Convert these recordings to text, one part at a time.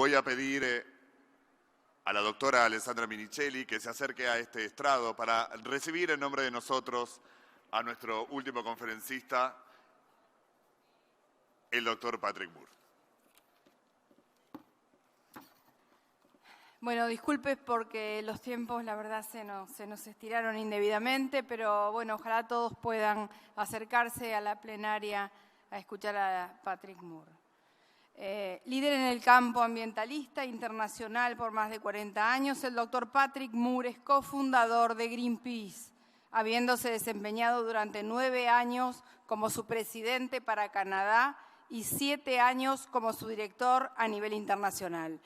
Voy a pedir a la doctora Alessandra Minichelli que se acerque a este estrado para recibir en nombre de nosotros a nuestro último conferencista, el doctor Patrick Moore. Bueno, disculpe porque los tiempos, la verdad, se nos estiraron indebidamente, pero bueno, ojalá todos puedan acercarse a la plenaria a escuchar a Patrick Moore. Líder en el campo ambientalista internacional por más de 40 años, el doctor Patrick Moore es cofundador de Greenpeace, habiéndose desempeñado durante 9 años como su presidente para Canadá y 7 años como su director a nivel internacional.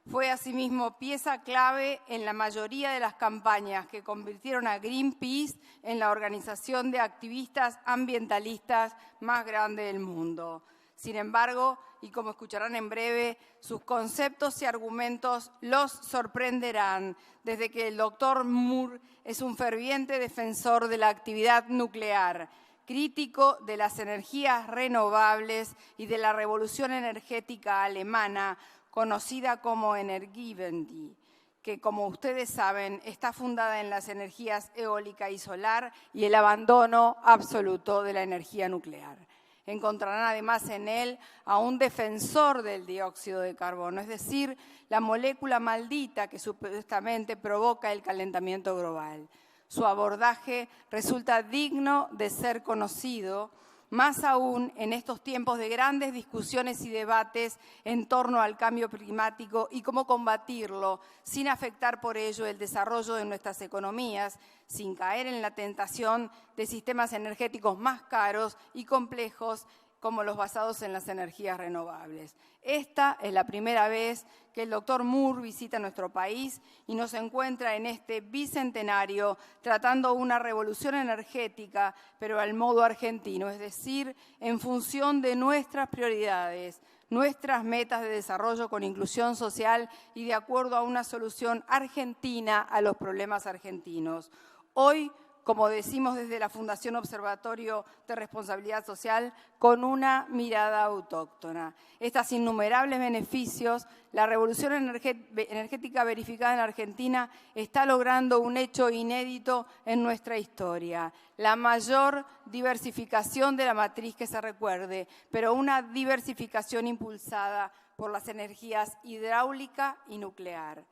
Fue asimismo pieza clave en la mayoría de las campañas que convirtieron a Greenpeace en la organización de activistas ambientalistas más grande del mundo. Sin embargo, y como escucharán en breve, sus conceptos y argumentos los sorprenderán, desde que el doctor Moore es un ferviente defensor de la actividad nuclear, crítico de las energías renovables y de la revolución energética alemana, conocida como Energiewende, que, como ustedes saben, está fundada en las energías eólica y solar y el abandono absoluto de la energía nuclear. Encontrarán además en él a un defensor del dióxido de carbono, es decir, la molécula maldita que supuestamente provoca el calentamiento global. Su abordaje resulta digno de ser conocido, más aún en estos tiempos de grandes discusiones y debates en torno al cambio climático y cómo combatirlo sin afectar por ello el desarrollo de nuestras economías, sin caer en la tentación de sistemas energéticos más caros y complejos como los basados en las energías renovables. Esta es la primera vez que el doctor Moore visita nuestro país y nos encuentra en este bicentenario tratando una revolución energética, pero al modo argentino, es decir, en función de nuestras prioridades, nuestras metas de desarrollo con inclusión social y de acuerdo a una solución argentina a los problemas argentinos. Hoy, como decimos desde la Fundación Observatorio de Responsabilidad Social, con una mirada autóctona. Estos innumerables beneficios, la revolución energética verificada en Argentina está logrando un hecho inédito en nuestra historia, la mayor diversificación de la matriz que se recuerde, pero una diversificación impulsada por las energías hidráulica y nuclear.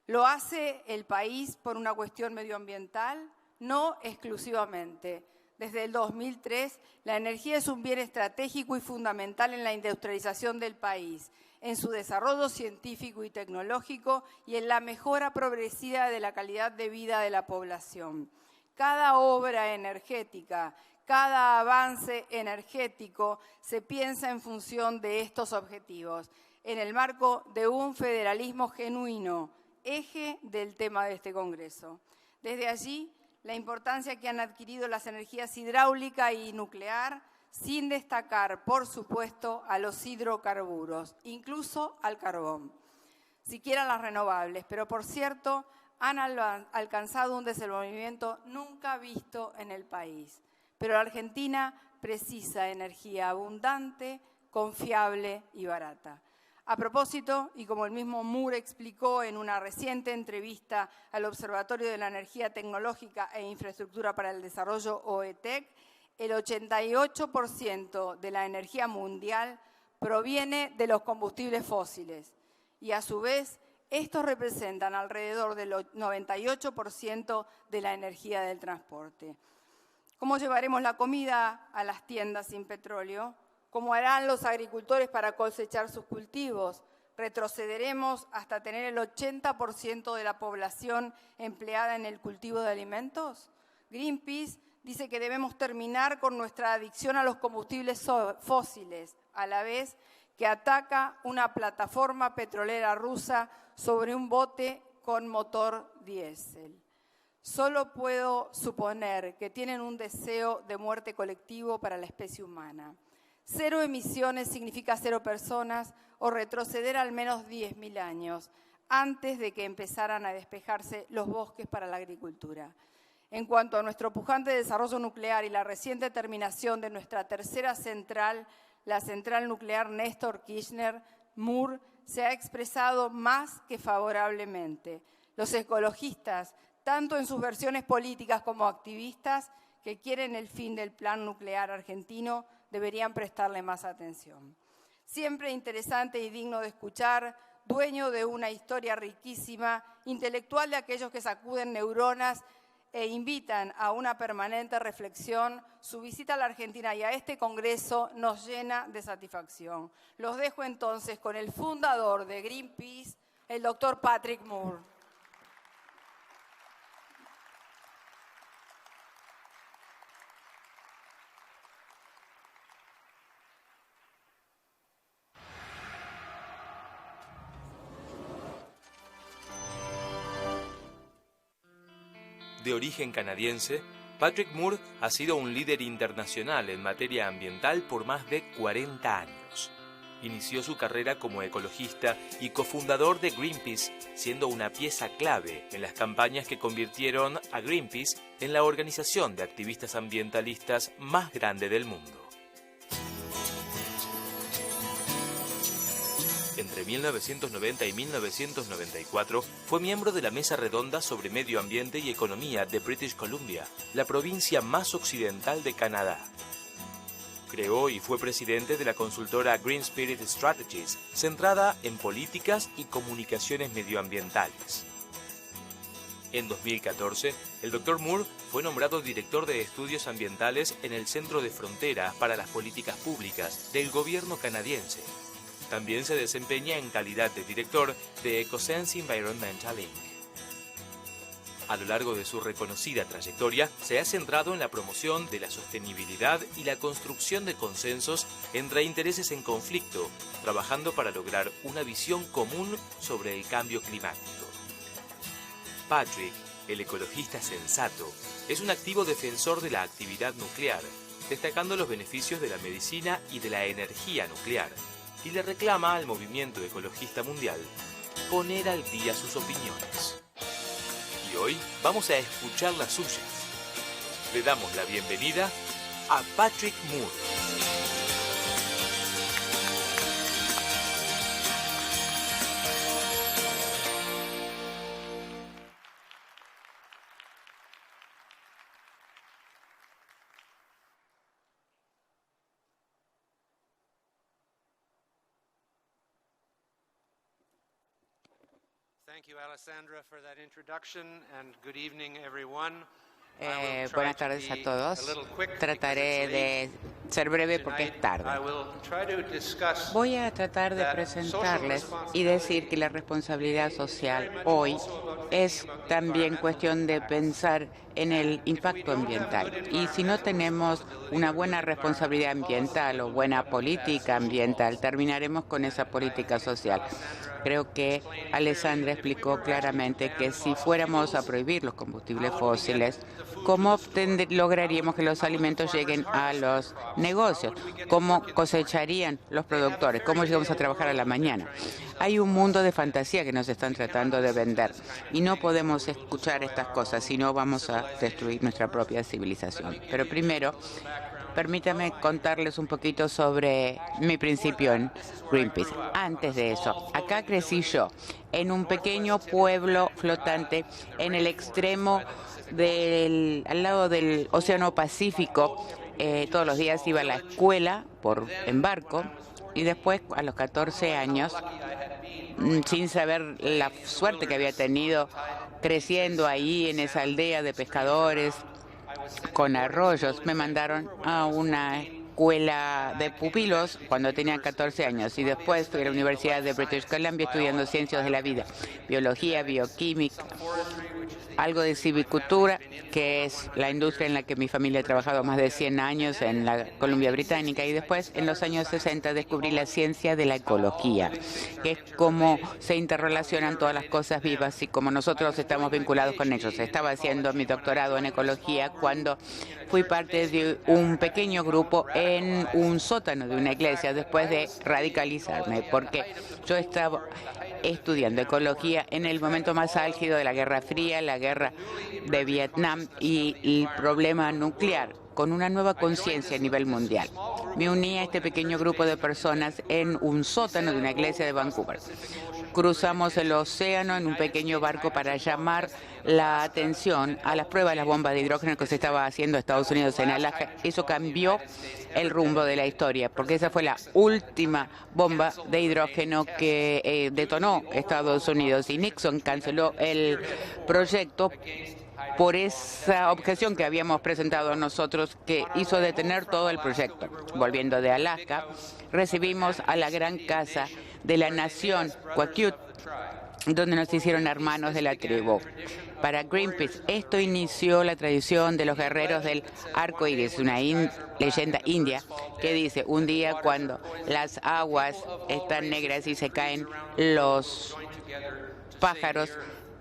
Lo hace el país por una cuestión medioambiental, no exclusivamente. Desde el 2003, la energía es un bien estratégico y fundamental en la industrialización del país, en su desarrollo científico y tecnológico y en la mejora progresiva de la calidad de vida de la población. Cada obra energética, cada avance energético se piensa en función de estos objetivos, en el marco de un federalismo genuino, eje del tema de este Congreso. Desde allí, la importancia que han adquirido las energías hidráulica y nuclear, sin destacar, por supuesto, a los hidrocarburos, incluso al carbón, siquiera las renovables, pero por cierto, han alcanzado un desenvolvimiento nunca visto en el país. Pero la Argentina precisa energía abundante, confiable y barata. A propósito, y como el mismo Moore explicó en una reciente entrevista al Observatorio de la Energía Tecnológica e Infraestructura para el Desarrollo, OETEC, el 88% de la energía mundial proviene de los combustibles fósiles y a su vez estos representan alrededor del 98% de la energía del transporte. ¿Cómo llevaremos la comida a las tiendas sin petróleo? ¿Cómo harán los agricultores para cosechar sus cultivos? ¿Retrocederemos hasta tener el 80% de la población empleada en el cultivo de alimentos? Greenpeace dice que debemos terminar con nuestra adicción a los combustibles fósiles, a la vez que ataca una plataforma petrolera rusa sobre un bote con motor diésel. Solo puedo suponer que tienen un deseo de muerte colectivo para la especie humana. 0 emisiones significa 0 personas o retroceder al menos 10.000 años antes de que empezaran a despejarse los bosques para la agricultura. En cuanto a nuestro pujante desarrollo nuclear y la reciente terminación de nuestra tercera central, la central nuclear Néstor Kirchner, Moore se ha expresado más que favorablemente. Los ecologistas, tanto en sus versiones políticas como activistas, que quieren el fin del plan nuclear argentino, deberían prestarle más atención. Siempre interesante y digno de escuchar, dueño de una historia riquísima, intelectual de aquellos que sacuden neuronas e invitan a una permanente reflexión, su visita a la Argentina y a este Congreso nos llena de satisfacción. Los dejo entonces con el fundador de Greenpeace, el doctor Patrick Moore. De origen canadiense, Patrick Moore ha sido un líder internacional en materia ambiental por más de 40 años. Inició su carrera como ecologista y cofundador de Greenpeace, siendo una pieza clave en las campañas que convirtieron a Greenpeace en la organización de activistas ambientalistas más grande del mundo. Entre 1990 y 1994 fue miembro de la Mesa Redonda sobre Medio Ambiente y Economía de British Columbia, la provincia más occidental de Canadá. Creó y fue presidente de la consultora Green Spirit Strategies, centrada en políticas y comunicaciones medioambientales. En 2014, el Dr. Moore fue nombrado director de estudios ambientales en el Centro de Frontera para las Políticas Públicas del gobierno canadiense. También se desempeña en calidad de director de EcoSense Environmental Inc. A lo largo de su reconocida trayectoria, se ha centrado en la promoción de la sostenibilidad y la construcción de consensos entre intereses en conflicto, trabajando para lograr una visión común sobre el cambio climático. Patrick, el ecologista sensato, es un activo defensor de la actividad nuclear, destacando los beneficios de la medicina y de la energía nuclear, y le reclama al movimiento ecologista mundial poner al día sus opiniones. Y hoy vamos a escuchar las suyas. Le damos la bienvenida a Patrick Moore. Thank you, Alessandra, for that introduction, and good evening, everyone. Buenas tardes a todos. Trataré de ser breve porque es tarde. Voy a tratar de presentarles y decir que la responsabilidad social hoy es también cuestión de pensar en el impacto ambiental. Y si no tenemos una buena responsabilidad ambiental o buena política ambiental, terminaremos con esa política social. Creo que Alessandra explicó claramente que si fuéramos a prohibir los combustibles fósiles, ¿cómo lograríamos que los alimentos lleguen a los negocios? ¿Cómo cosecharían los productores? ¿Cómo llegamos a trabajar a la mañana? Hay un mundo de fantasía que nos están tratando de vender y no podemos escuchar estas cosas, si no vamos a destruir nuestra propia civilización. Pero primero, permítame contarles un poquito sobre mi principio en Greenpeace. Antes de eso, acá crecí yo, en un pequeño pueblo flotante en el extremo al lado del Océano Pacífico. Todos los días iba a la escuela en barco y después, a los 14 años, sin saber la suerte que había tenido creciendo ahí en esa aldea de pescadores, con arroyos, me mandaron a una escuela de pupilos cuando tenía 14 años y después fui a la Universidad de British Columbia estudiando ciencias de la vida, biología, bioquímica, algo de silvicultura, que es la industria en la que mi familia ha trabajado más de 100 años en la Columbia Británica, y después en los años 60 descubrí la ciencia de la ecología, que es cómo se interrelacionan todas las cosas vivas y cómo nosotros estamos vinculados con ellos. Estaba haciendo mi doctorado en ecología cuando fui parte de un pequeño grupo en un sótano de una iglesia después de radicalizarme, porque yo estaba estudiando ecología en el momento más álgido de la Guerra Fría, la guerra de Vietnam y el problema nuclear, con una nueva conciencia a nivel mundial. Me uní a este pequeño grupo de personas en un sótano de una iglesia de Vancouver. Cruzamos el océano en un pequeño barco para llamar la atención a las pruebas de las bombas de hidrógeno que se estaba haciendo en Estados Unidos en Alaska. Eso cambió el rumbo de la historia, porque esa fue la última bomba de hidrógeno que detonó Estados Unidos, y Nixon canceló el proyecto por esa objeción que habíamos presentado nosotros, que hizo detener todo el proyecto. Volviendo de Alaska, recibimos a la gran casa de la nación Quakiut, donde nos hicieron hermanos de la tribu. Para Greenpeace, esto inició la tradición de los guerreros del arco iris, una leyenda india que dice: un día cuando las aguas están negras y se caen los pájaros,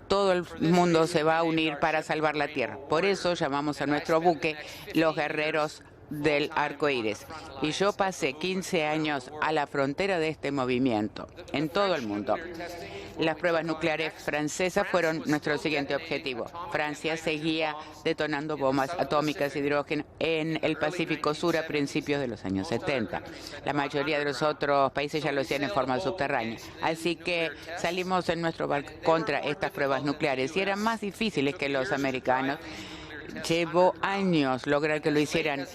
todo el mundo se va a unir para salvar la tierra. Por eso llamamos a nuestro buque los guerreros del arco iris. Y yo pasé 15 años a la frontera de este movimiento en todo el mundo. Las pruebas nucleares francesas fueron nuestro siguiente objetivo. Francia seguía detonando bombas atómicas de hidrógeno en el Pacífico Sur a principios de los años 70. La mayoría de los otros países ya lo hacían en forma subterránea. Así que salimos en nuestro barco contra estas pruebas nucleares, y eran más difíciles que los americanos. Llevó años lograr que lo hicieran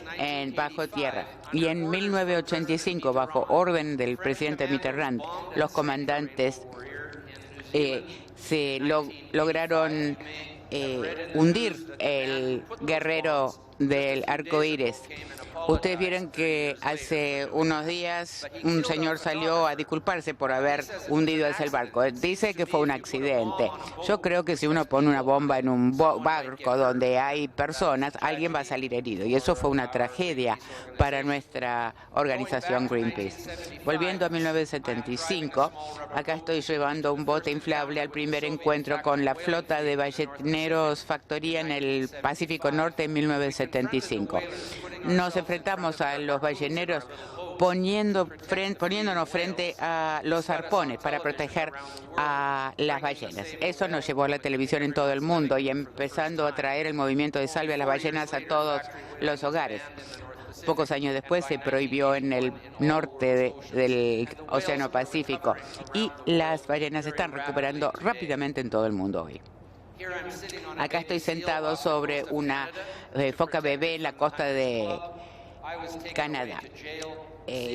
bajo tierra. Y en 1985, bajo orden del presidente Mitterrand, los comandantes lograron hundir el guerrero del arco iris. Ustedes vieron que hace unos días un señor salió a disculparse por haber hundido ese barco. Dice que fue un accidente. Yo creo que si uno pone una bomba en un barco donde hay personas, alguien va a salir herido. Y eso fue una tragedia para nuestra organización Greenpeace. Volviendo a 1975, acá estoy llevando un bote inflable al primer encuentro con la flota de balleneros Factoría en el Pacífico Norte en 1975. Nos enfrentamos a los balleneros poniéndonos frente a los arpones para proteger a las ballenas. Eso nos llevó a la televisión en todo el mundo y empezando a traer el movimiento de salve a las ballenas a todos los hogares. Pocos años después se prohibió en el norte del Océano Pacífico, y las ballenas se están recuperando rápidamente en todo el mundo hoy. Acá estoy sentado sobre una foca bebé en la costa de Canadá.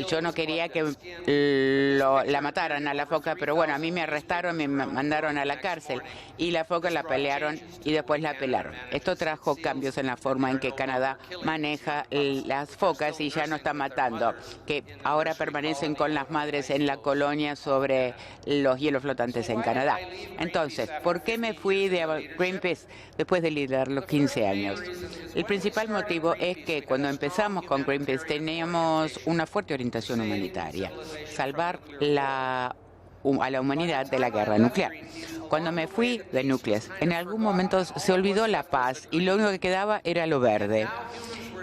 Yo no quería que la mataran a la foca, pero bueno, a mí me arrestaron, me mandaron a la cárcel, y la foca la pelearon y después la pelaron. Esto trajo cambios en la forma en que Canadá maneja las focas, y ya no está matando, que ahora permanecen con las madres en la colonia sobre los hielos flotantes en Canadá. Entonces, ¿por qué me fui de Greenpeace después de liderarlo 15 años? El principal motivo es que cuando empezamos con Greenpeace teníamos una fuerte orientación humanitaria: salvar a la humanidad de la guerra nuclear. Cuando me fui de Nucleus, en algún momento se olvidó la paz y lo único que quedaba era lo verde.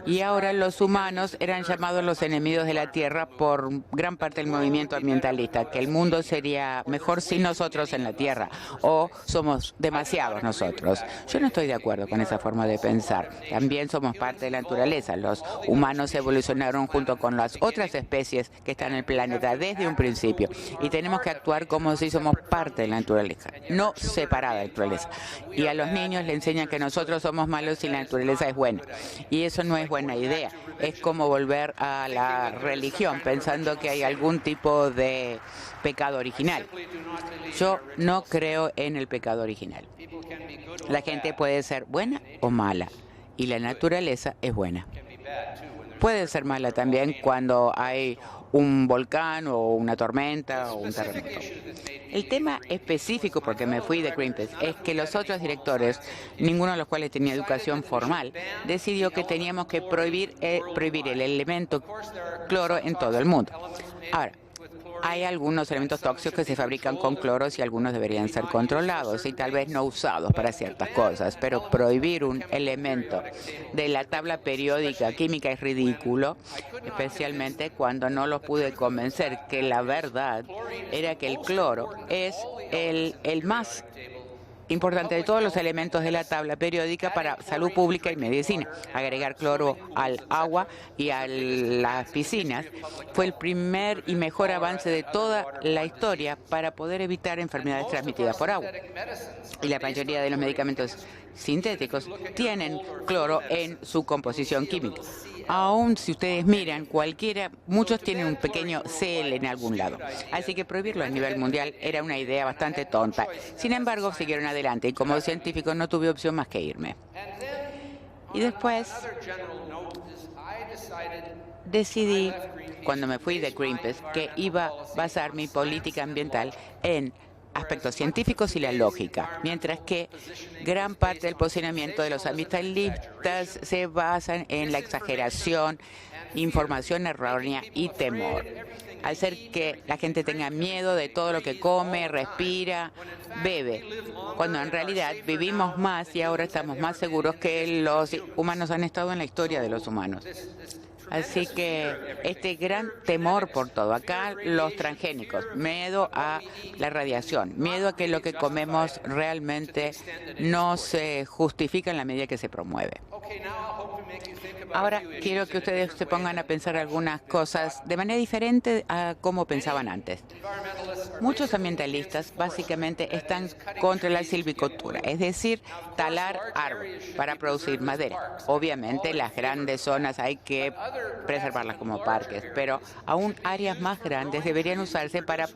Y ahora los humanos eran llamados los enemigos de la Tierra por gran parte del movimiento ambientalista, que el mundo sería mejor sin nosotros en la Tierra, o somos demasiados nosotros. Yo no estoy de acuerdo con esa forma de pensar. También somos parte de la naturaleza. Los humanos evolucionaron junto con las otras especies que están en el planeta desde un principio, y tenemos que actuar como si somos parte de la naturaleza, no separada de la naturaleza. Y a los niños les enseñan que nosotros somos malos y la naturaleza es buena. Y eso no es buena idea. Es como volver a la religión pensando que hay algún tipo de pecado original. Yo no creo en el pecado original. La gente puede ser buena o mala, y la naturaleza es buena. Puede ser mala también cuando hay un volcán o una tormenta o un terremoto. El tema específico, porque me fui de Greenpeace, es que los otros directores, ninguno de los cuales tenía educación formal, decidió que teníamos que prohibir el elemento cloro en todo el mundo. Ahora, hay algunos elementos tóxicos que se fabrican con cloros y algunos deberían ser controlados y tal vez no usados para ciertas cosas, pero prohibir un elemento de la tabla periódica química es ridículo, especialmente cuando no los pude convencer que la verdad era que el cloro es el más importante de todos los elementos de la tabla periódica para salud pública y medicina. Agregar cloro al agua y a las piscinas fue el primer y mejor avance de toda la historia para poder evitar enfermedades transmitidas por agua. Y la mayoría de los medicamentos sintéticos tienen cloro en su composición química. Aún si ustedes miran cualquiera, muchos tienen un pequeño Cl en algún lado. Así que prohibirlo a nivel mundial era una idea bastante tonta. Sin embargo, siguieron adelante y como científico no tuve opción más que irme. Y después decidí, cuando me fui de Greenpeace, que iba a basar mi política ambiental en aspectos científicos y la lógica, mientras que gran parte del posicionamiento de los ambientalistas se basan en la exageración, información errónea y temor. Hacer que la gente tenga miedo de todo lo que come, respira, bebe, cuando en realidad vivimos más y ahora estamos más seguros que los humanos han estado en la historia de los humanos. Así que este gran temor por todo. Acá los transgénicos, miedo a la radiación, miedo a que lo que comemos realmente no se justifica en la medida que se promueve. Ahora quiero que ustedes se pongan a pensar algunas cosas de manera diferente a cómo pensaban antes. Muchos ambientalistas básicamente están contra la silvicultura, es decir, talar árboles para producir madera. Obviamente las grandes zonas hay que preservarlas como parques, pero aún áreas más grandes deberían usarse para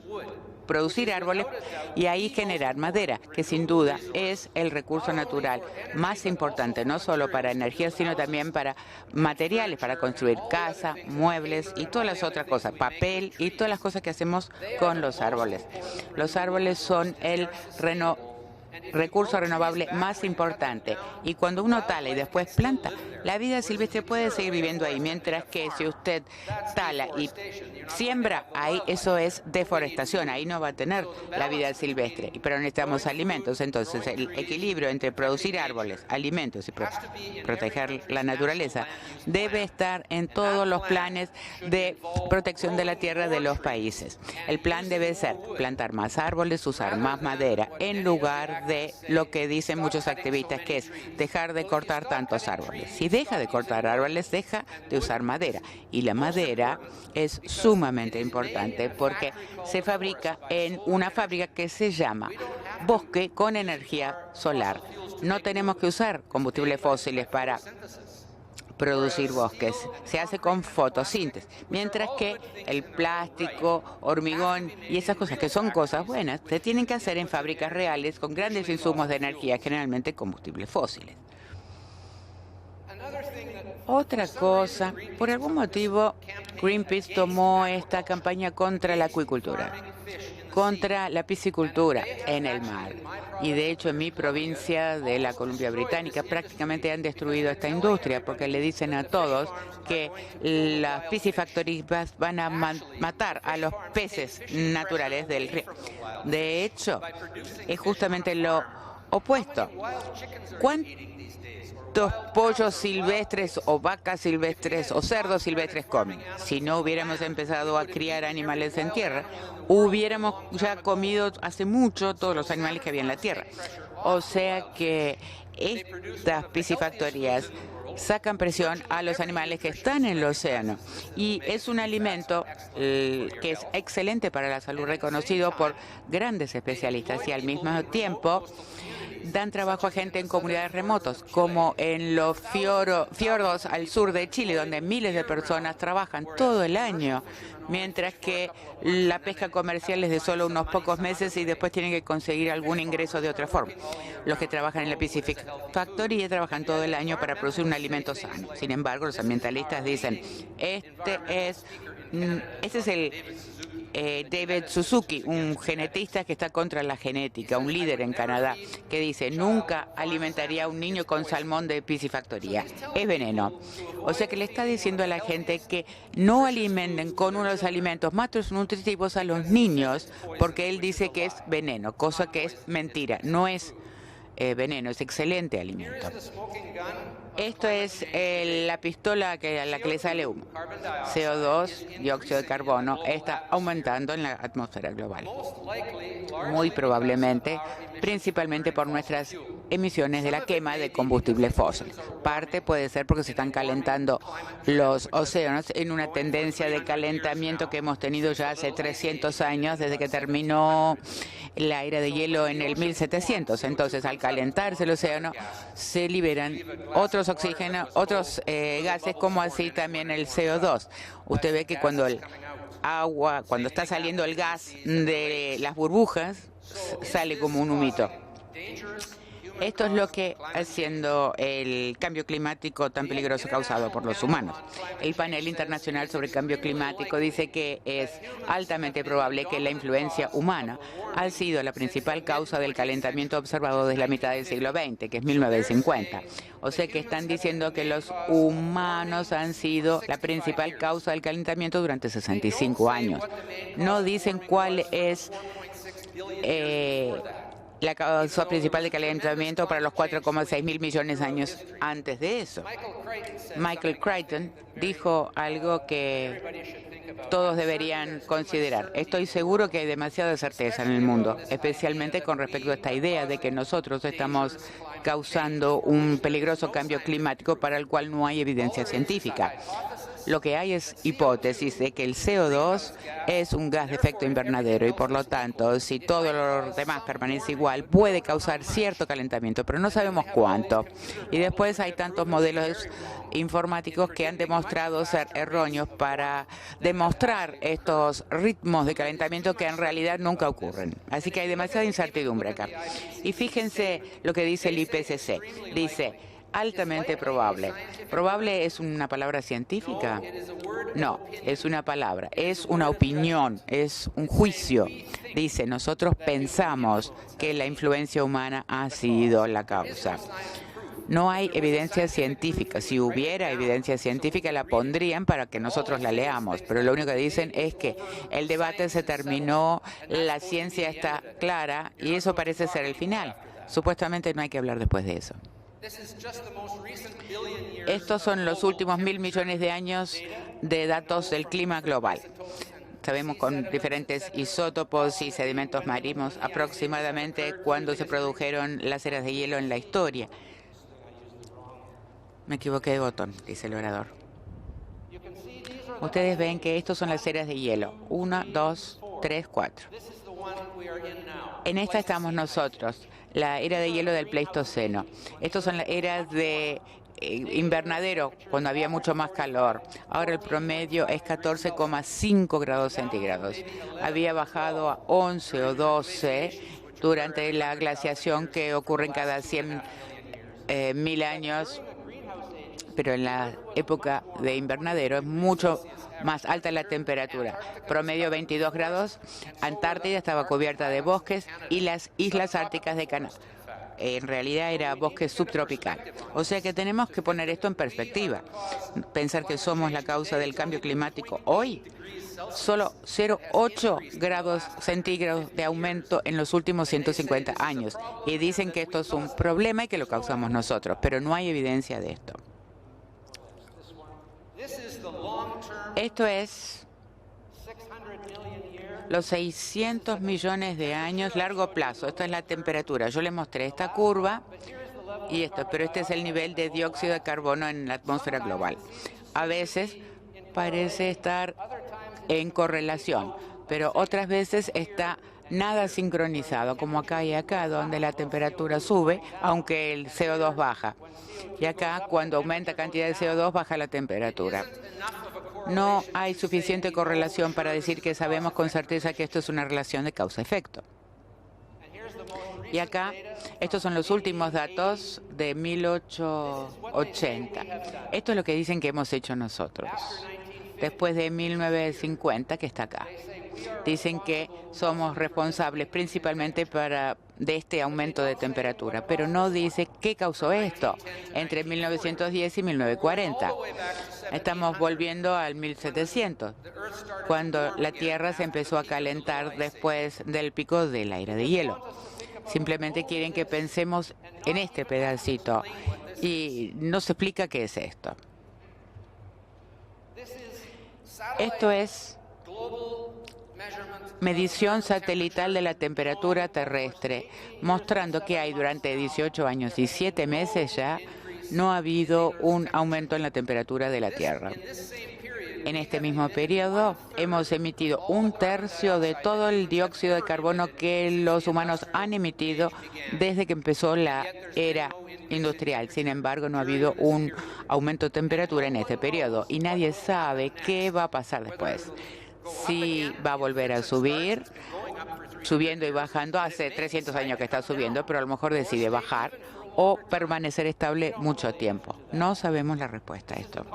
producir árboles y ahí generar madera, que sin duda es el recurso natural más importante, no solo para energía, sino también para materiales, para construir casa, muebles y todas las otras cosas, papel y todas las cosas que hacemos con los árboles. Los árboles son el recurso renovable más importante y cuando uno tala y después planta, la vida silvestre puede seguir viviendo ahí, mientras que si usted tala y siembra ahí, eso es deforestación, ahí no va a tener la vida silvestre, pero necesitamos alimentos. Entonces el equilibrio entre producir árboles, alimentos y proteger la naturaleza debe estar en todos los planes de protección de la tierra de los países. El plan debe ser plantar más árboles, usar más madera, en lugar de lo que dicen muchos activistas, que es dejar de cortar tantos árboles. Si deja de cortar árboles, deja de usar madera. Y la madera es sumamente importante porque se fabrica en una fábrica que se llama Bosque con energía solar. No tenemos que usar combustibles fósiles para producir bosques, se hace con fotosíntesis, mientras que el plástico, hormigón y esas cosas que son cosas buenas, se tienen que hacer en fábricas reales con grandes insumos de energía, generalmente combustibles fósiles. Otra cosa, por algún motivo, Greenpeace tomó esta campaña contra la acuicultura, contra la piscicultura en el mar. Y de hecho en mi provincia de la Columbia Británica prácticamente han destruido esta industria porque le dicen a todos que las piscifactorías van a matar a los peces naturales del río. De hecho, es justamente lo opuesto. ¿Cuántos pollos silvestres o vacas silvestres o cerdos silvestres comen? Si no hubiéramos empezado a criar animales en tierra, hubiéramos ya comido hace mucho todos los animales que había en la tierra. O sea que estas piscifactorías sacan presión a los animales que están en el océano y es un alimento que es excelente para la salud, reconocido por grandes especialistas, y al mismo tiempo dan trabajo a gente en comunidades remotas, como en los fiordos al sur de Chile, donde miles de personas trabajan todo el año, mientras que la pesca comercial es de solo unos pocos meses y después tienen que conseguir algún ingreso de otra forma. Los que trabajan en la piscifactoría trabajan todo el año para producir un alimento sano. Sin embargo, los ambientalistas dicen, este es el David Suzuki, un genetista que está contra la genética, un líder en Canadá, que dice, nunca alimentaría a un niño con salmón de piscifactoría, es veneno. O sea que le está diciendo a la gente que no alimenten con uno de los alimentos más nutritivos a los niños, porque él dice que es veneno, cosa que es mentira, no es veneno, es excelente alimento. Esto es la pistola a la que le sale humo. CO2, dióxido de carbono, está aumentando en la atmósfera global. Muy probablemente, principalmente por nuestras emisiones de la quema de combustibles fósiles. Parte puede ser porque se están calentando los océanos en una tendencia de calentamiento que hemos tenido ya hace 300 años, desde que terminó la era de hielo en el 1700. Entonces, al calentarse el océano, se liberan otros oxígenos, otros gases, como así también el CO2. Usted ve que cuando el agua, cuando está saliendo el gas de las burbujas, sale como un humito. Esto es lo que haciendo el cambio climático tan peligroso causado por los humanos. El panel internacional sobre el cambio climático dice que es altamente probable que la influencia humana ha sido la principal causa del calentamiento observado desde la mitad del siglo XX, que es 1950. O sea que están diciendo que los humanos han sido la principal causa del calentamiento durante 65 años. No dicen cuál es la causa principal de calentamiento para los 4,6 mil millones de años antes de eso. Michael Crichton dijo algo que todos deberían considerar. Estoy seguro que hay demasiada certeza en el mundo, especialmente con respecto a esta idea de que nosotros estamos causando un peligroso cambio climático para el cual no hay evidencia científica. Lo que hay es hipótesis de que el CO2 es un gas de efecto invernadero y, por lo tanto, si todo lo demás permanece igual, puede causar cierto calentamiento, pero no sabemos cuánto. Y después hay tantos modelos informáticos que han demostrado ser erróneos para demostrar estos ritmos de calentamiento que en realidad nunca ocurren. Así que hay demasiada incertidumbre acá. Y fíjense lo que dice el IPCC. Dice: altamente probable. ¿Probable es una palabra científica? No, es una palabra, es una opinión, es un juicio. Dice, nosotros pensamos que la influencia humana ha sido la causa. No hay evidencia científica. Si hubiera evidencia científica, la pondrían para que nosotros la leamos. Pero lo único que dicen es que el debate se terminó, la ciencia está clara y eso parece ser el final. Supuestamente no hay que hablar después de eso. Estos son los últimos 1.000 millones de años de datos del clima global. Sabemos con diferentes isótopos y sedimentos marinos aproximadamente cuándo se produjeron las eras de hielo en la historia. Me equivoqué de botón, dice el orador. Ustedes ven que estos son las eras de hielo. 1, 2, 3, 4. En esta estamos nosotros, la era de hielo del Pleistoceno. Estos son las eras de invernadero, cuando había mucho más calor. Ahora el promedio es 14,5 grados centígrados. Había bajado a 11 o 12 durante la glaciación que ocurre en cada 100.000 años, pero en la época de invernadero es mucho más alta la temperatura. Promedio 22 grados. Antártida estaba cubierta de bosques y las islas árticas de Canadá. En realidad era bosque subtropical. O sea que tenemos que poner esto en perspectiva. Pensar que somos la causa del cambio climático hoy, solo 0,8 grados centígrados de aumento en los últimos 150 años. Y dicen que esto es un problema y que lo causamos nosotros, pero no hay evidencia de esto. Esto es los 600 millones de años, largo plazo. Esto es la temperatura. Yo les mostré esta curva y esto, pero este es el nivel de dióxido de carbono en la atmósfera global. A veces parece estar en correlación, pero otras veces está nada sincronizado, como acá y acá, donde la temperatura sube, aunque el CO2 baja. Y acá, cuando aumenta cantidad de CO2, baja la temperatura. No hay suficiente correlación para decir que sabemos con certeza que esto es una relación de causa-efecto. Y acá, estos son los últimos datos de 1880. Esto es lo que dicen que hemos hecho nosotros. Después de 1950, que está acá. Dicen que somos responsables principalmente de este aumento de temperatura, pero no dice qué causó esto entre 1910 y 1940. Estamos volviendo al 1700, cuando la Tierra se empezó a calentar después del pico de la era de hielo. Simplemente quieren que pensemos en este pedacito y no se explica qué es esto. Esto es medición satelital de la temperatura terrestre, mostrando que hay durante 18 años y 7 meses ya no ha habido un aumento en la temperatura de la Tierra. En este mismo periodo hemos emitido 1/3 de todo el dióxido de carbono que los humanos han emitido desde que empezó la era industrial. Sin embargo, no ha habido un aumento de temperatura en este periodo y nadie sabe qué va a pasar después. Si va a volver a subir, subiendo y bajando. Hace 300 años que está subiendo, pero a lo mejor decide bajar o permanecer estable mucho tiempo. No sabemos la respuesta a esto.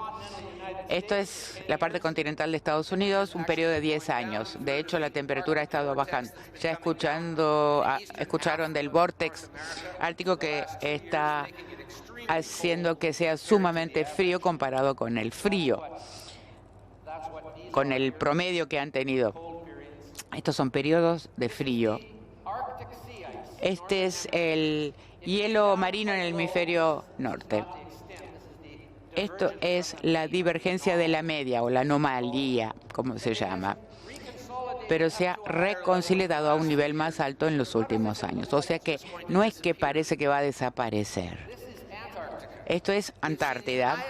Esto es la parte continental de Estados Unidos, un periodo de 10 años. De hecho, la temperatura ha estado bajando. Ya escucharon del vórtex ártico que está haciendo que sea sumamente frío comparado con el frío, con el promedio que han tenido. Estos son periodos de frío. Este es el hielo marino en el hemisferio norte. Esto es la divergencia de la media o la anomalía, como se llama, pero se ha reconsolidado a un nivel más alto en los últimos años. O sea que no es que parece que va a desaparecer. Esto es Antártida.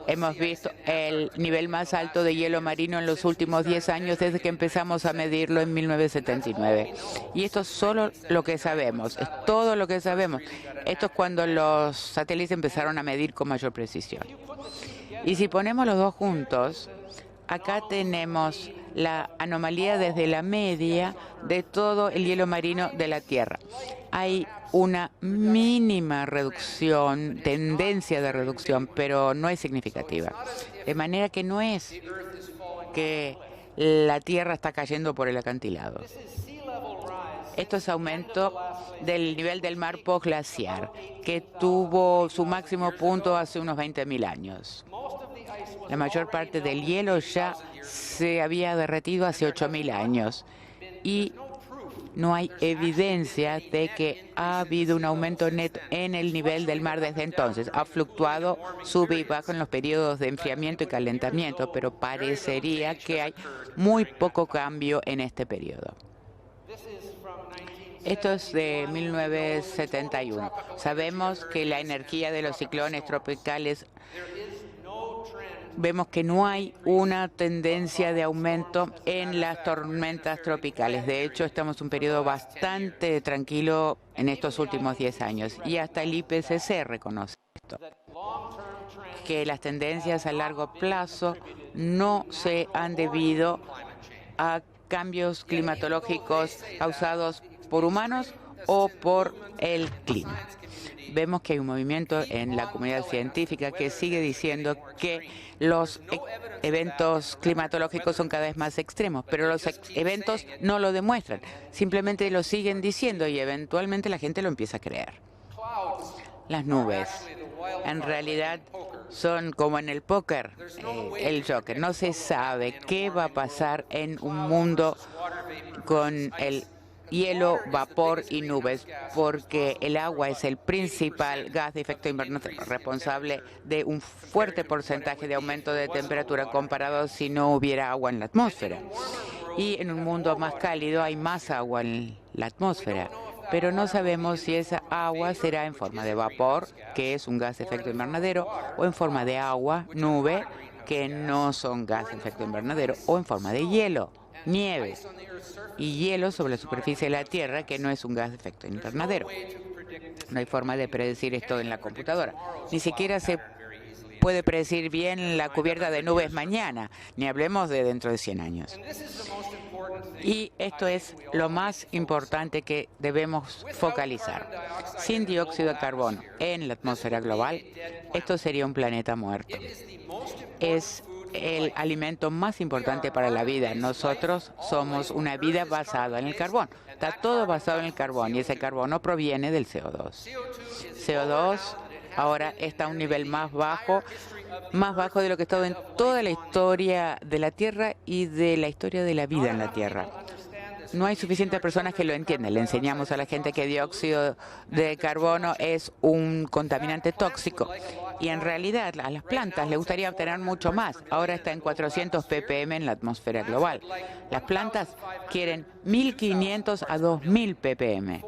Hemos visto el nivel más alto de hielo marino en los últimos 10 años desde que empezamos a medirlo en 1979. Y esto es solo lo que sabemos, es todo lo que sabemos. Esto es cuando los satélites empezaron a medir con mayor precisión. Y si ponemos los dos juntos, acá tenemos la anomalía desde la media de todo el hielo marino de la Tierra. Hay una mínima reducción, tendencia de reducción, pero no es significativa. De manera que no es que la Tierra está cayendo por el acantilado. Esto es aumento del nivel del mar postglaciar, que tuvo su máximo punto hace unos 20.000 años. La mayor parte del hielo ya se había derretido hace 8.000 años y no hay evidencia de que ha habido un aumento neto en el nivel del mar desde entonces. Ha fluctuado, sube y baja en los periodos de enfriamiento y calentamiento, pero parecería que hay muy poco cambio en este periodo. Esto es de 1971. Sabemos que la energía de los ciclones tropicales, vemos que no hay una tendencia de aumento en las tormentas tropicales. De hecho, estamos en un periodo bastante tranquilo en estos últimos 10 años. Y hasta el IPCC reconoce esto, que las tendencias a largo plazo no se han debido a cambios climatológicos causados por humanos o por el clima. Vemos que hay un movimiento en la comunidad científica que sigue diciendo que los eventos climatológicos son cada vez más extremos, pero los eventos no lo demuestran, simplemente lo siguen diciendo y eventualmente la gente lo empieza a creer. Las nubes, en realidad, son como en el póker, el Joker. No se sabe qué va a pasar en un mundo con el hielo, vapor y nubes, porque el agua es el principal gas de efecto invernadero responsable de un fuerte porcentaje de aumento de temperatura comparado si no hubiera agua en la atmósfera. Y en un mundo más cálido hay más agua en la atmósfera, pero no sabemos si esa agua será en forma de vapor, que es un gas de efecto invernadero, o en forma de agua, nube, que no son gas de efecto invernadero, o en forma de hielo, nieve y hielo sobre la superficie de la Tierra, que no es un gas de efecto invernadero. No hay forma de predecir esto en la computadora. Ni siquiera se puede predecir bien la cubierta de nubes mañana, ni hablemos de dentro de 100 años. Y esto es lo más importante que debemos focalizar. Sin dióxido de carbono en la atmósfera global, esto sería un planeta muerto. Es el alimento más importante para la vida. Nosotros somos una vida basada en el carbón. Está todo basado en el carbón y ese carbono proviene del CO2. CO2 ahora está a un nivel más bajo de lo que ha estado en toda la historia de la Tierra y de la historia de la vida en la Tierra. no hay suficientes personas que lo entienden. Le enseñamos a la gente que dióxido de carbono es un contaminante tóxico y en realidad a las plantas les gustaría obtener mucho más. Ahora está en 400 ppm en la atmósfera global. Las plantas quieren 1.500 a 2.000 ppm.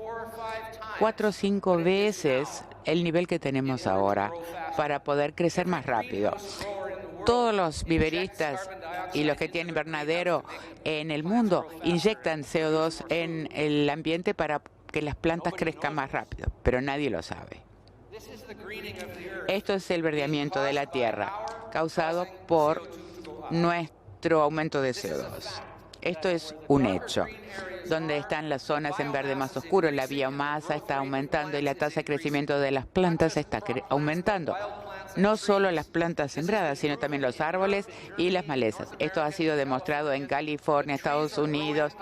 4 o 5 veces el nivel que tenemos ahora para poder crecer más rápido. Todos los viveristas y los que tienen invernadero en el mundo inyectan CO2 en el ambiente para que las plantas crezcan más rápido, pero nadie lo sabe. Esto es el verdeamiento de la Tierra causado por nuestro aumento de CO2. Esto es un hecho. Donde están las zonas en verde más oscuro, la biomasa está aumentando y la tasa de crecimiento de las plantas está aumentando. No solo las plantas sembradas, sino también los árboles y las malezas. Esto ha sido demostrado en California, Estados Unidos,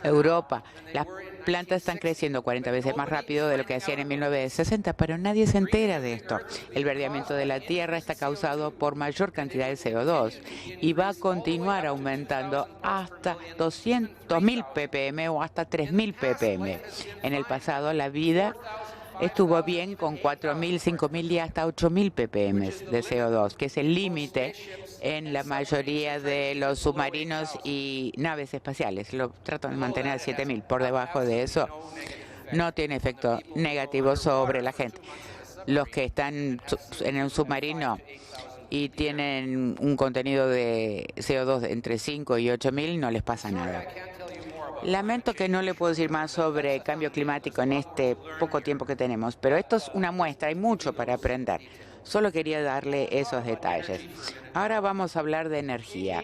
Europa. Las plantas están creciendo 40 veces más rápido de lo que hacían en 1960, pero nadie se entera de esto. El verdeamiento de la Tierra está causado por mayor cantidad de CO2 y va a continuar aumentando hasta 200.000 ppm o hasta 3.000 ppm. En el pasado, la vida estuvo bien con 4.000, 5.000 y hasta 8.000 ppm de CO2, que es el límite en la mayoría de los submarinos y naves espaciales. Lo tratan de mantener a 7.000. Por debajo de eso no tiene efecto negativo sobre la gente. Los que están en un submarino y tienen un contenido de CO2 entre 5 y 8.000 no les pasa nada. Lamento que no le puedo decir más sobre cambio climático en este poco tiempo que tenemos, pero esto es una muestra, hay mucho para aprender. Solo quería darle esos detalles. Ahora vamos a hablar de energía.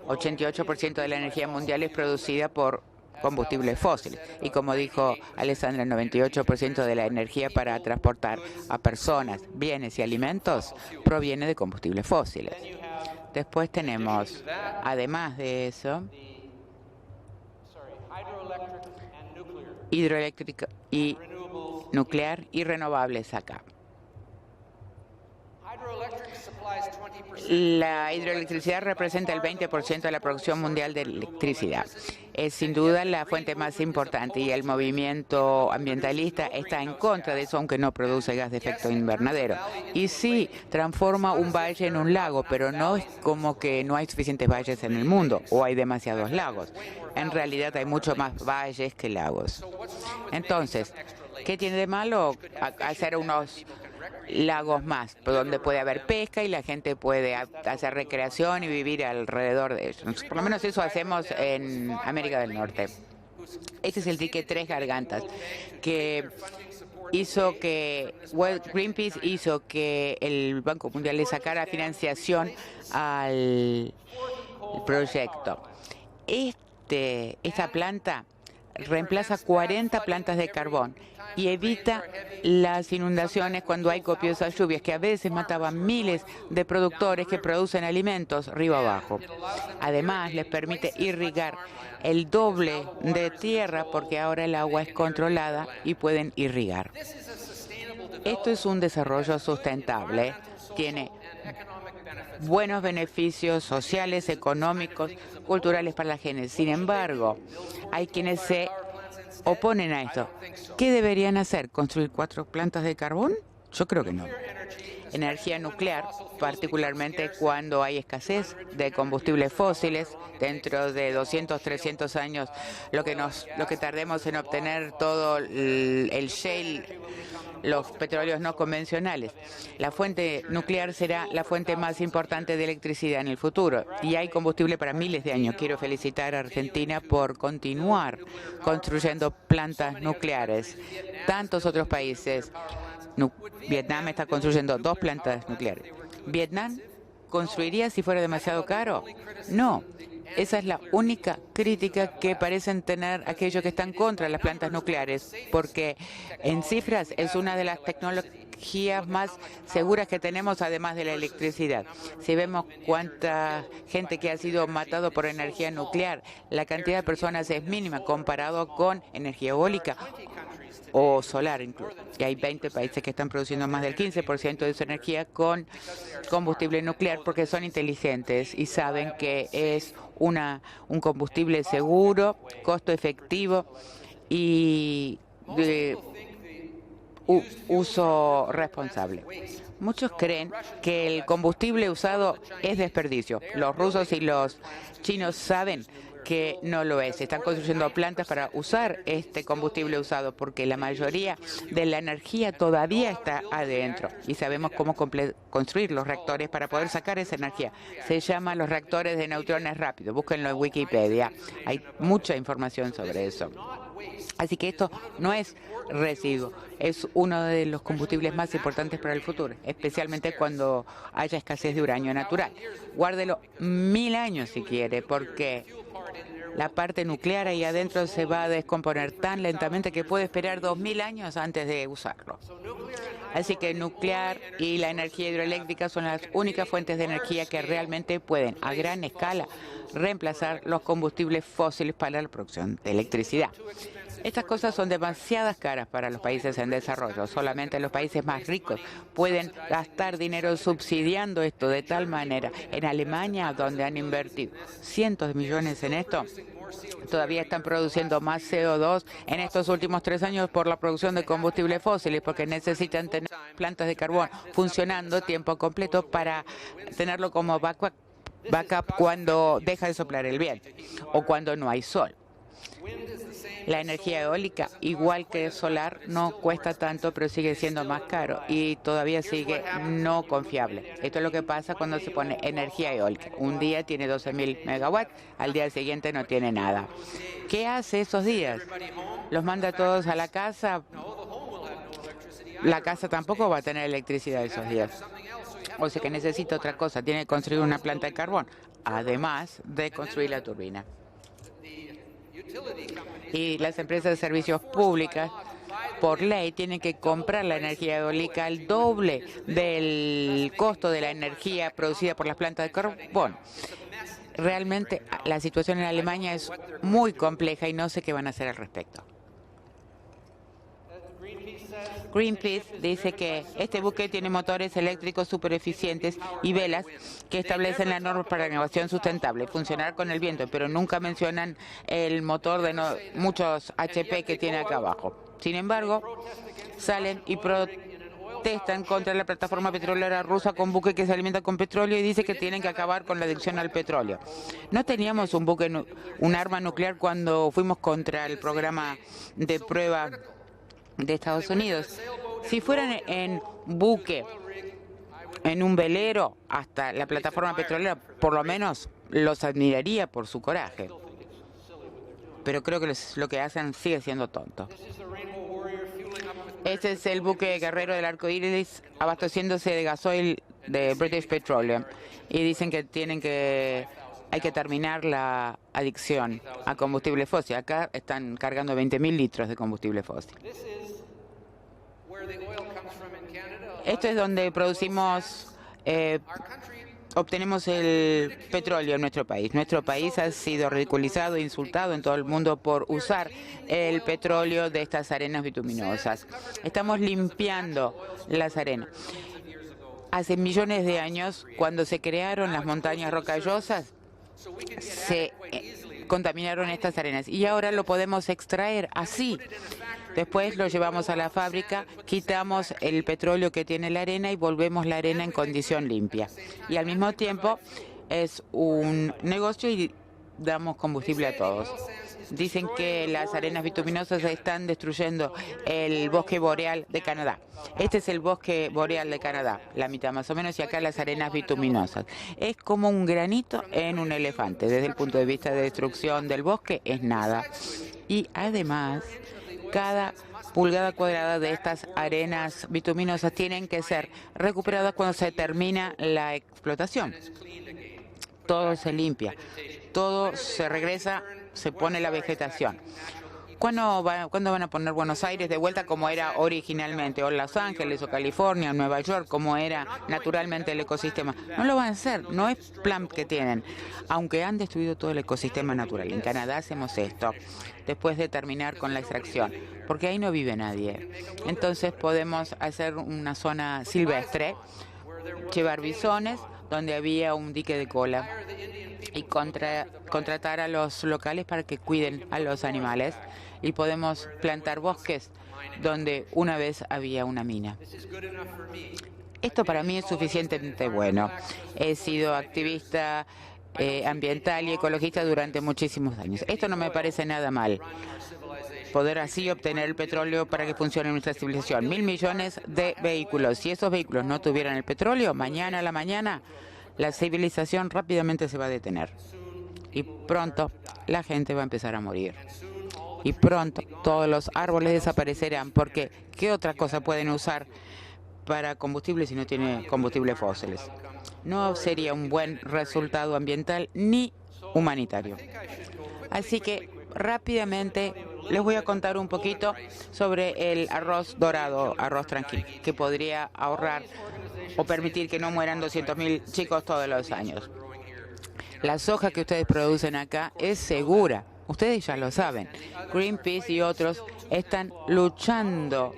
88% de la energía mundial es producida por combustibles fósiles. Y como dijo Alessandra, el 98% de la energía para transportar a personas, bienes y alimentos proviene de combustibles fósiles. Después tenemos, además de eso, hidroeléctrica y nuclear y renovables acá. La hidroelectricidad representa el 20% de la producción mundial de electricidad. Es sin duda la fuente más importante y el movimiento ambientalista está en contra de eso, aunque no produce gas de efecto invernadero. Y sí, transforma un valle en un lago, pero no es como que no hay suficientes valles en el mundo o hay demasiados lagos. En realidad hay mucho más valles que lagos. Entonces, ¿qué tiene de malo hacer unos lagos más, donde puede haber pesca y la gente puede hacer recreación y vivir alrededor de ellos? Por lo menos eso hacemos en América del Norte. Este es el dique Tres Gargantas, que hizo que Greenpeace hizo que el Banco Mundial le sacara financiación al proyecto. Esta planta reemplaza 40 plantas de carbón y evita las inundaciones cuando hay copiosas lluvias, que a veces mataban miles de productores que producen alimentos río abajo. Además, les permite irrigar el doble de tierra porque ahora el agua es controlada y pueden irrigar. Esto es un desarrollo sustentable. Tiene buenos beneficios sociales, económicos, culturales para la gente. Sin embargo, hay quienes se oponen a esto. ¿Qué deberían hacer? ¿Construir 4 plantas de carbón? Yo creo que no. Energía nuclear, particularmente cuando hay escasez de combustibles fósiles, dentro de 200, 300 años, lo que tardemos en obtener todo el shale, los petróleos no convencionales. La fuente nuclear será la fuente más importante de electricidad en el futuro y hay combustible para miles de años. Quiero felicitar a Argentina por continuar construyendo plantas nucleares. Tantos otros países. Vietnam está construyendo 2 plantas nucleares. ¿Vietnam construiría si fuera demasiado caro? No. Esa es la única crítica que parecen tener aquellos que están contra las plantas nucleares, porque en cifras es una de las tecnologías energías más seguras que tenemos, además de la electricidad. Si vemos cuánta gente que ha sido matado por energía nuclear, la cantidad de personas es mínima comparado con energía eólica o solar incluso. Y hay 20 países que están produciendo más del 15% de su energía con combustible nuclear porque son inteligentes y saben que es un combustible seguro, costo efectivo y de uso responsable. Muchos creen que el combustible usado es desperdicio. Los rusos y los chinos saben que no lo es. Están construyendo plantas para usar este combustible usado porque la mayoría de la energía todavía está adentro y sabemos cómo construir los reactores para poder sacar esa energía. Se llaman los reactores de neutrones rápidos. Búsquenlo en Wikipedia. Hay mucha información sobre eso. Así que esto no es residuo, es uno de los combustibles más importantes para el futuro, especialmente cuando haya escasez de uranio natural. Guárdelo 1000 años si quiere, porque la parte nuclear ahí adentro se va a descomponer tan lentamente que puede esperar 2000 años antes de usarlo. Así que nuclear y la energía hidroeléctrica son las únicas fuentes de energía que realmente pueden, a gran escala, reemplazar los combustibles fósiles para la producción de electricidad. Estas cosas son demasiadas caras para los países en desarrollo. Solamente los países más ricos pueden gastar dinero subsidiando esto de tal manera. En Alemania, donde han invertido cientos de millones en esto, todavía están produciendo más CO2 en estos últimos 3 años por la producción de combustibles fósiles, porque necesitan tener plantas de carbón funcionando tiempo completo para tenerlo como backup cuando deja de soplar el viento o cuando no hay sol. La energía eólica, igual que el solar, no cuesta tanto, pero sigue siendo más caro y todavía sigue no confiable. Esto es lo que pasa cuando se pone energía eólica. Un día tiene 12.000 megawatts, al día siguiente no tiene nada. ¿Qué hace esos días? ¿Los manda a todos a la casa? La casa tampoco va a tener electricidad esos días. O sea que necesita otra cosa, tiene que construir una planta de carbón, además de construir la turbina. Y las empresas de servicios públicos, por ley, tienen que comprar la energía eólica al doble del costo de la energía producida por las plantas de carbón. Realmente la situación en Alemania es muy compleja y no sé qué van a hacer al respecto. Greenpeace dice que este buque tiene motores eléctricos super eficientes y velas que establecen las normas para la navegación sustentable, funcionar con el viento, pero nunca mencionan el motor de muchos HP que tiene acá abajo. Sin embargo, salen y protestan contra la plataforma petrolera rusa con buque que se alimenta con petróleo y dice que tienen que acabar con la adicción al petróleo. No teníamos un arma nuclear cuando fuimos contra el programa de prueba de Estados Unidos. Si fueran en buque, en un velero, hasta la plataforma petrolera, por lo menos los admiraría por su coraje. Pero creo que lo que hacen sigue siendo tonto. Este es el buque guerrero del arco iris abasteciéndose de gasoil de British Petroleum. Y dicen que hay que terminar la adicción a combustible fósil. Acá están cargando 20.000 litros de combustible fósil. Esto es donde obtenemos el petróleo en nuestro país. Nuestro país ha sido ridiculizado e insultado en todo el mundo por usar el petróleo de estas arenas bituminosas. Estamos limpiando las arenas. Hace millones de años, cuando se crearon las montañas rocallosas, se contaminaron estas arenas y ahora lo podemos extraer así. Después lo llevamos a la fábrica, quitamos el petróleo que tiene la arena y volvemos la arena en condición limpia. Y al mismo tiempo es un negocio y damos combustible a todos. Dicen que las arenas bituminosas están destruyendo el bosque boreal de Canadá. Este es el bosque boreal de Canadá, la mitad más o menos, y acá las arenas bituminosas. Es como un granito en un elefante. Desde el punto de vista de destrucción del bosque es nada. Y además, cada pulgada cuadrada de estas arenas bituminosas tienen que ser recuperadas cuando se termina la explotación. Todo se limpia, todo se regresa, se pone la vegetación. ¿Cuándo van a poner Buenos Aires de vuelta como era originalmente? O Los Ángeles, o California, o Nueva York, como era naturalmente el ecosistema. No lo van a hacer, no es plan que tienen, aunque han destruido todo el ecosistema natural. En Canadá hacemos esto, después de terminar con la extracción, porque ahí no vive nadie. Entonces podemos hacer una zona silvestre, llevar bisones, donde había un dique de cola, y contratar a los locales para que cuiden a los animales, y podemos plantar bosques donde una vez había una mina. Esto para mí es suficientemente bueno. He sido activista ambiental y ecologista durante muchísimos años. Esto no me parece nada mal. Poder así obtener el petróleo para que funcione nuestra civilización. 1.000 millones de vehículos. Si esos vehículos no tuvieran el petróleo, mañana a la mañana la civilización rápidamente se va a detener. Y pronto la gente va a empezar a morir. Y pronto todos los árboles desaparecerán, porque ¿qué otra cosa pueden usar para combustible si no tiene combustibles fósiles? No sería un buen resultado ambiental ni humanitario. Así que rápidamente les voy a contar un poquito sobre el arroz dorado, arroz tranquilo, que podría ahorrar o permitir que no mueran 200.000 chicos todos los años. La soja que ustedes producen acá es segura. Ustedes ya lo saben. Greenpeace y otros están luchando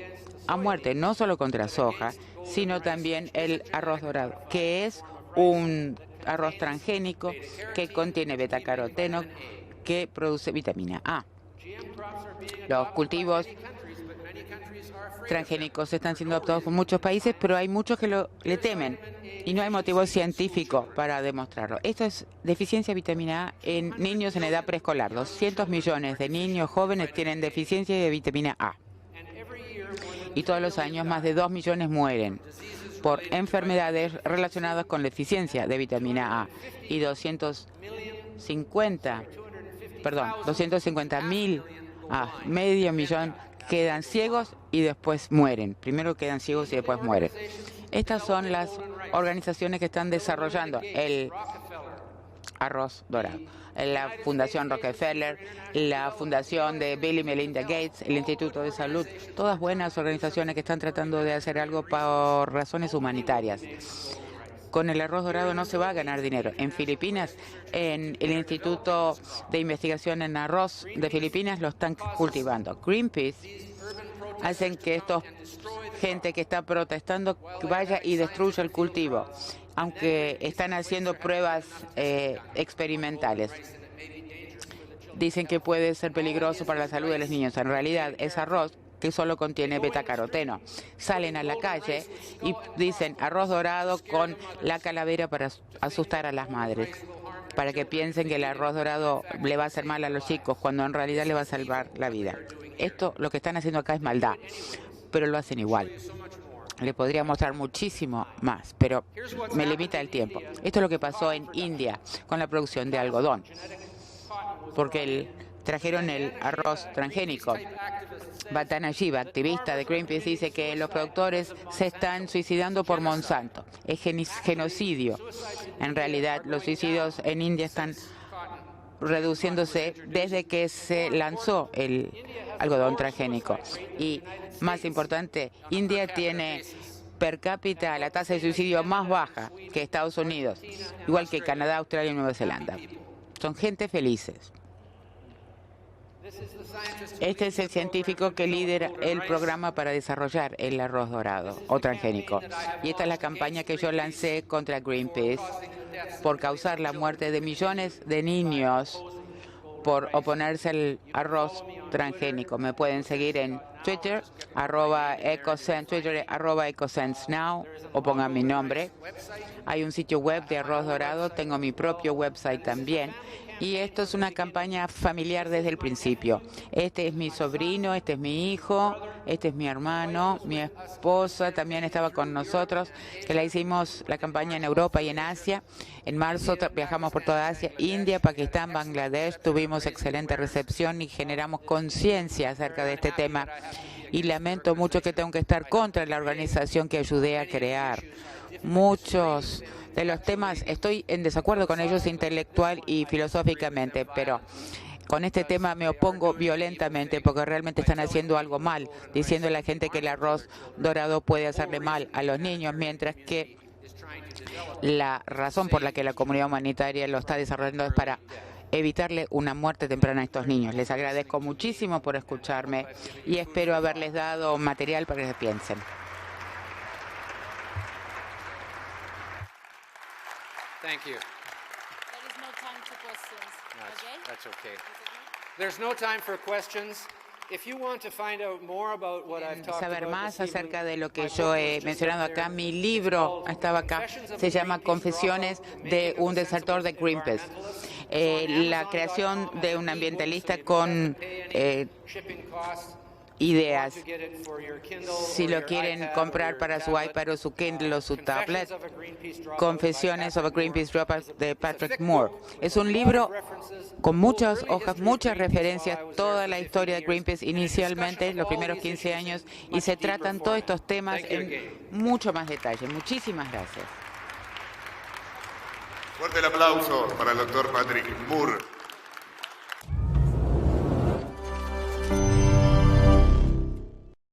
a muerte, no solo contra soja, sino también el arroz dorado, que es un arroz transgénico que contiene betacaroteno, que produce vitamina A. Los cultivos transgénicos están siendo adoptados por muchos países, pero hay muchos que le temen y no hay motivo científico para demostrarlo. Esto es deficiencia de vitamina A en niños en edad preescolar. 200 millones de niños jóvenes tienen deficiencia de vitamina A. Y todos los años más de 2 millones mueren por enfermedades relacionadas con la deficiencia de vitamina A. Y 250.000 medio millón quedan ciegos y después mueren. Primero quedan ciegos y después mueren. Estas son las organizaciones que están desarrollando el arroz dorado. La Fundación Rockefeller, la Fundación de Bill y Melinda Gates, el Instituto de Salud, todas buenas organizaciones que están tratando de hacer algo por razones humanitarias. Con el arroz dorado no se va a ganar dinero. En Filipinas, en el Instituto de Investigación en Arroz de Filipinas lo están cultivando. Greenpeace hacen que gente que está protestando vaya y destruya el cultivo, aunque están haciendo pruebas experimentales. Dicen que puede ser peligroso para la salud de los niños. En realidad es arroz que solo contiene betacaroteno. Salen a la calle y dicen arroz dorado con la calavera para asustar a las madres, para que piensen que el arroz dorado le va a hacer mal a los chicos, cuando en realidad le va a salvar la vida. Esto, lo que están haciendo acá es maldad, pero lo hacen igual. Le podría mostrar muchísimo más, pero me limita el tiempo. Esto es lo que pasó en India con la producción de algodón, porque trajeron el arroz transgénico. Vandana Shiva, activista de Greenpeace, dice que los productores se están suicidando por Monsanto. Es genocidio. En realidad, los suicidios en India están reduciéndose desde que se lanzó el algodón transgénico. Y, más importante, India tiene per cápita la tasa de suicidio más baja que Estados Unidos, igual que Canadá, Australia y Nueva Zelanda. Son gente felices. Este es el científico que lidera el programa para desarrollar el arroz dorado o transgénico. Y esta es la campaña que yo lancé contra Greenpeace por causar la muerte de millones de niños por oponerse al arroz transgénico. Me pueden seguir en Twitter, @EcoSense_Now, o pongan mi nombre. Hay un sitio web de arroz dorado, tengo mi propio website también. Y esto es una campaña familiar desde el principio. Este es mi sobrino, este es mi hijo, este es mi hermano, mi esposa también estaba con nosotros, que la hicimos la campaña en Europa y en Asia. En marzo viajamos por toda Asia, India, Pakistán, Bangladesh. Tuvimos excelente recepción y generamos conciencia acerca de este tema. Y lamento mucho que tengo que estar contra la organización que ayudé a crear. Muchos de los temas estoy en desacuerdo con ellos intelectual y filosóficamente, pero con este tema me opongo violentamente porque realmente están haciendo algo mal, diciendo a la gente que el arroz dorado puede hacerle mal a los niños, mientras que la razón por la que la comunidad humanitaria lo está desarrollando es para evitarle una muerte temprana a estos niños. Les agradezco muchísimo por escucharme y espero haberles dado material para que piensen. Thank you. There is no time for questions. Okay? That's okay. There's no time for questions. If you want to find out more about what I've talked Saber about más this evening, acerca de lo que my yo book he is just mencionado up there. acá, mi libro estaba acá, se llama Confesiones de un desertor de Greenpeace. La creación de un ambientalista con ideas. Si lo quieren comprar para su iPad o su Kindle o su tablet, Confesiones of a Greenpeace Dropper de Patrick Moore. Es un libro con muchas hojas, muchas referencias, toda la historia de Greenpeace inicialmente, los primeros 15 años, y se tratan todos estos temas en mucho más detalle. Muchísimas gracias. Fuerte el aplauso para el doctor Patrick Moore.